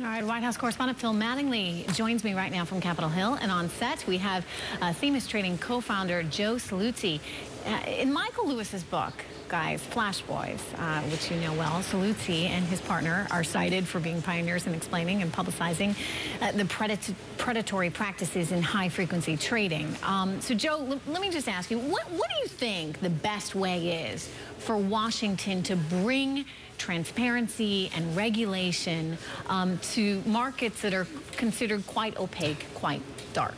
All right, White House correspondent Phil Mattingly joins me right now from Capitol Hill. And on set, we have Themis Trading co-founder Joe Saluzzi. In Michael Lewis's book, guys, Flash Boys, which you know well, Saluzzi and his partner are cited for being pioneers in explaining and publicizing the predatory practices in high-frequency trading. So, Joe, let me just ask you, what do you think the best way is for Washington to bring transparency and regulation to markets that are considered quite opaque, quite dark?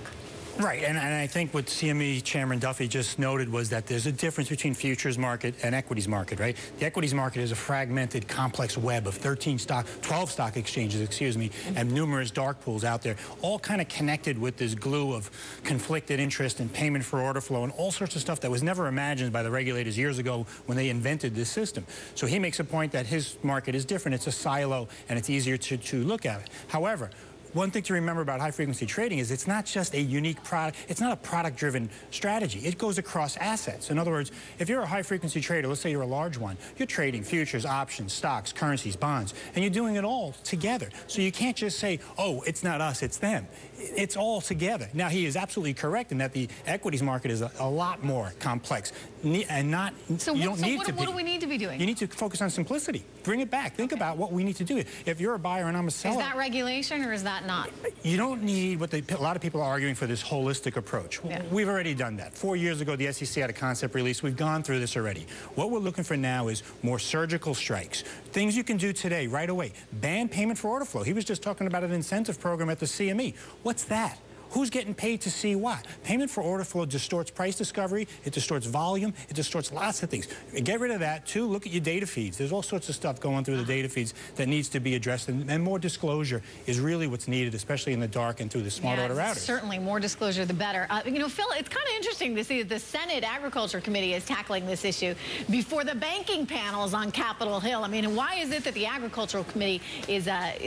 Right, and I think what CME Chairman Duffy just noted was that there's a difference between futures market and equities market, right? The equities market is a fragmented, complex web of 12 stock exchanges, and numerous dark pools out there, all kind of connected with this glue of conflicted interest and payment for order flow and all sorts of stuff that was never imagined by the regulators years ago when they invented this system. So he makes a point that his market is different. It's a silo, and it's easier to look at it. However, one thing to remember about high-frequency trading is it's not just a unique product. It's not a product-driven strategy. It goes across assets. In other words, if you're a high-frequency trader, let's say you're a large one, you're trading futures, options, stocks, currencies, bonds, and you're doing it all together. So you can't just say, oh, it's not us, it's them. It's all together. Now, he is absolutely correct in that the equities market is a lot more complex. And not, so you don't need to be. What do we need to be doing? You need to focus on simplicity. Bring it back. Think about what we need to do. If you're a buyer and I'm a seller. Is that regulation or is that not? You don't need what a lot of people are arguing for, this holistic approach. Yeah. We've already done that. 4 years ago, the SEC had a concept release. We've gone through this already. What we're looking for now is more surgical strikes. Things you can do today, right away. Ban payment for order flow. He was just talking about an incentive program at the CME. What's that? Who's getting paid to see what? Payment for order flow distorts price discovery, it distorts volume, it distorts lots of things. Get rid of that, too. Look at your data feeds. There's all sorts of stuff going through the data feeds that needs to be addressed, and more disclosure is really what's needed, especially in the dark and through the smart order routers. Certainly, more disclosure, the better. You know, Phil, it's kind of interesting to see that the Senate Agriculture Committee is tackling this issue before the banking panels on Capitol Hill. I mean, why is it that the Agricultural Committee is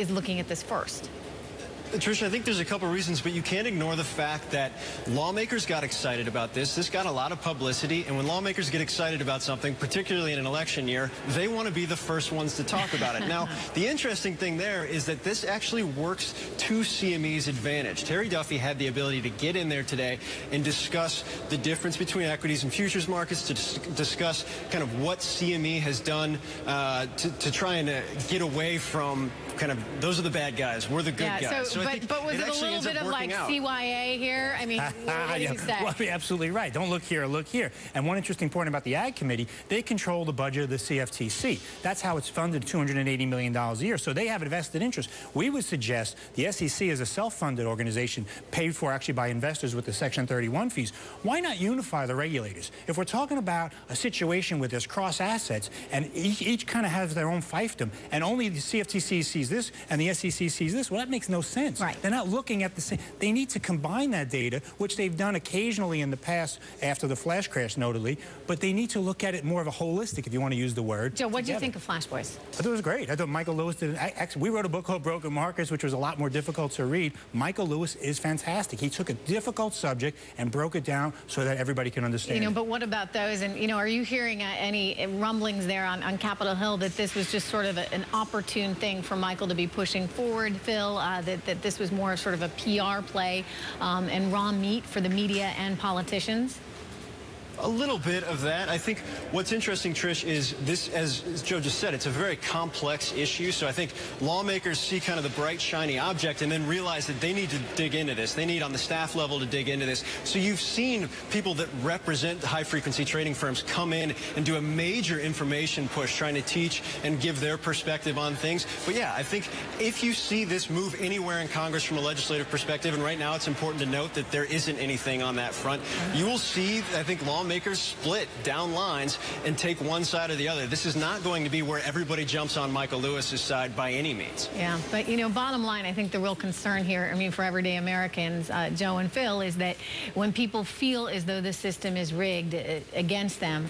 looking at this first? Tricia, I think there's a couple reasons, but you can't ignore the fact that lawmakers got excited about this. This got a lot of publicity, and when lawmakers get excited about something, particularly in an election year, they want to be the first ones to talk about it. Now, the interesting thing there is that this actually works to CME's advantage. Terry Duffy had the ability to get in there today and discuss the difference between equities and futures markets, to discuss kind of what CME has done to try and get away from kind of, those are the bad guys, we're the good guys. So but was it a little bit of like CYA here? I mean, what do you say? Well, you're absolutely right. Don't look here, look here. And one interesting point about the Ag Committee, they control the budget of the CFTC. That's how it's funded, $280 million a year. So they have a vested interest. We would suggest the SEC is a self-funded organization paid for actually by investors with the Section 31 fees. Why not unify the regulators? If we're talking about a situation where there's cross assets and each kind of has their own fiefdom, and only the CFTC sees this and the SEC sees this, well, that makes no sense. Right. They're not looking at the same. They need to combine that data, which they've done occasionally in the past after the flash crash, notably, but they need to look at it more of a holistic, if you want to use the word. Joe, what did you think of Flash Boys? I thought it was great. I thought Michael Lewis did. Actually, we wrote a book called Broken Markets, which was a lot more difficult to read. Michael Lewis is fantastic. He took a difficult subject and broke it down so that everybody can understand. You know, but what about those? And, you know, are you hearing any rumblings there on Capitol Hill that this was just sort of an opportune thing for Michael to be pushing forward, Phil, that this was more sort of a PR play and raw meat for the media and politicians? A little bit of that. I think what's interesting, Trish, is this, as Joe just said, it's a very complex issue. So I think lawmakers see kind of the bright, shiny object and then realize that they need to dig into this. They need on the staff level to dig into this. So you've seen people that represent the high-frequency trading firms come in and do a major information push, trying to teach and give their perspective on things. But yeah, I think if you see this move anywhere in Congress from a legislative perspective, and right now it's important to note that there isn't anything on that front, you will see, I think, lawmakers split down lines and take one side or the other. This is not going to be where everybody jumps on Michael Lewis's side by any means. Yeah, but, you know, bottom line, I think the real concern here, I mean, for everyday Americans, Joe and Phil, is that when people feel as though the system is rigged against them,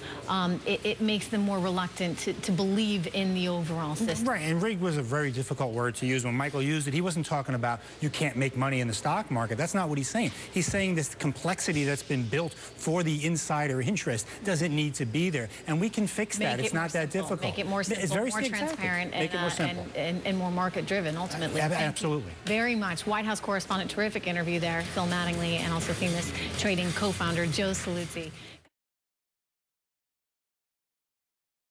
it makes them more reluctant to believe in the overall system. Right, and rigged was a very difficult word to use. When Michael used it, he wasn't talking about you can't make money in the stock market. That's not what he's saying. He's saying this complexity that's been built for the inside insider interest doesn't need to be there. And we can fix that. It's not that difficult. Make it more simple, more transparent, Make it more simple. And more market-driven, ultimately. Absolutely. Thank you very much. White House correspondent, terrific interview there, Phil Mattingly, and also Themis Trading co-founder Joe Saluzzi.